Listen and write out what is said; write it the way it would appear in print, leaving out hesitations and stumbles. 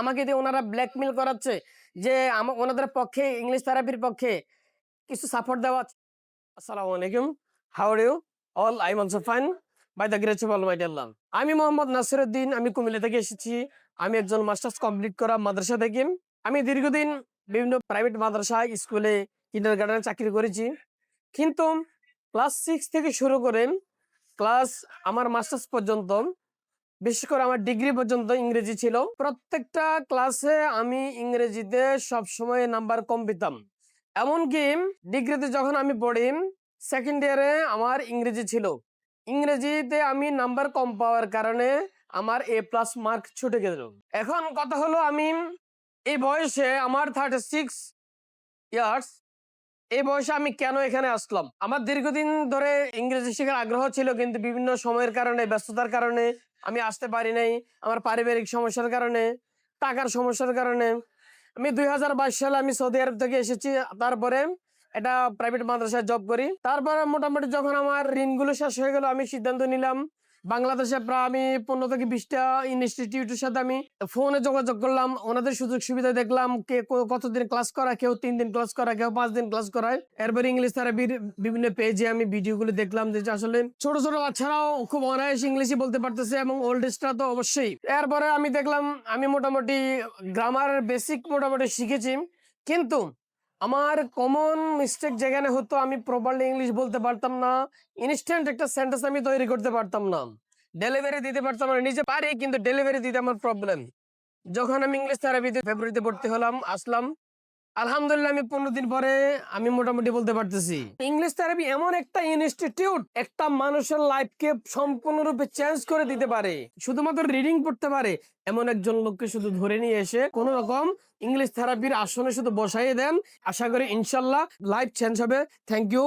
আমাকে দিয়ে ওনারা ব্ল্যাকমেল করাচ্ছে যে ওনাদের পক্ষে ইংলিশ থেরাপির পক্ষে কিছু সাপোর্ট দেওয়া। আসসালামু আলাইকুম, how are you all? I am also fine by the grace of almighty Allah. আমি মোহাম্মদ নাসিরউদ্দিন, আমি কুমিল্লা থেকে এসেছি। আমি একজন মাস্টার্স কমপ্লিট করা মাদ্রাসা থেকে। আমি দীর্ঘদিন বিভিন্ন প্রাইভেট মাদ্রাসা স্কুলে কিন্ডারগার্টেনে চাকরি করেছি, কিন্তু ক্লাস 6 থেকে শুরু করে ক্লাস আমার মাস্টার্স পর্যন্ত, বিশেষ করে আমার ডিগ্রি পর্যন্ত ইংরেজি ছিল। প্রত্যেকটা ক্লাসে আমি ইংরেজিতে সবসময় নাম্বার কম পেতাম। এমনকি ডিগ্রিতে যখন আমি পড়ি, সেকেন্ড ইয়ারে আমার ইংরেজি ছিল, ইংরেজিতে আমি নাম্বার কম পাওয়ার কারণে আমার A+ মার্ক ছুটে গেল। এখন কথা হলো, আমি এই বয়সে, আমার 36 ইয়ার্স, এই বয়সে আমি কেন এখানে আসলাম? আমার দীর্ঘদিন ধরে ইংরেজি শেখার আগ্রহ ছিল, কিন্তু বিভিন্ন সময়ের কারণে, ব্যস্ততার কারণে আমি আসতে পারি নাই। আমার পারিবারিক সমস্যার কারণে, টাকার সমস্যার কারণে। আমি 2022 সালে আমি সৌদি আরব থেকে এসেছি। তারপরে এটা প্রাইভেট মাদ্রাসায় জব করি। তারপরে মোটামুটি যখন আমার ঋণগুলো শেষ হয়ে গেল, আমি সিদ্ধান্ত নিলাম বাংলাদেশে প্রায় আমি 15 থেকে 20টা ইনস্টিটিউটের সাথে আমি ফোনে যোগাযোগ করলাম। ওনাদের সুযোগ সুবিধা দেখলাম, কে কতদিন ক্লাস করা, কেউ 3 দিন ক্লাস করা, কেউ 5 দিন ক্লাস করায়। এরপরে ইংলিশ থেরাপির বিভিন্ন পেজে আমি ভিডিওগুলো দেখলাম যে আসলে ছোট ছোট বাচ্চারাও খুব অনায়াস ইংলিশই বলতে পারতেছে, এবং ওল্ড এজরা তো অবশ্যই। এরপরে আমি দেখলাম আমি মোটামুটি গ্রামারের বেসিক মোটামুটি শিখেছি, কিন্তু আমার কমন মিস্টেক যেখানে হতো, আমি প্রপারলি ইংলিশ বলতে পারতাম না। ইনস্ট্যান্ট একটা সেন্টেন্স আমি তৈরি করতে পারতাম না, ডেলিভারি দিতে পারতাম না। নিজে পারি, কিন্তু ডেলিভারি দিতে আমার প্রবলেম। যখন আমি ইংলিশ থেরাপিতে ফেব্রুয়ারিতে ভর্তি আসলাম, আলহামদুলিল্লাহ আমি 15 দিন পরে আমি মোটামুটি বলতে পারতেছি। ইংলিশ থেরাপি এমন একটা ইনস্টিটিউট, একটা মানুষের লাইফকে সম্পূর্ণরূপে চেঞ্জ করে দিতে পারে। শুধুমাত্র রিডিং পড়তে পারে এমন একজন লোককে শুধু ধরে নিয়ে এসে কোন রকম ইংলিশ থেরাপির আসনে শুধু বসাইয়ে দেন, আশা করি ইনশাল্লাহ লাইফ চেঞ্জ হবে। Thank you.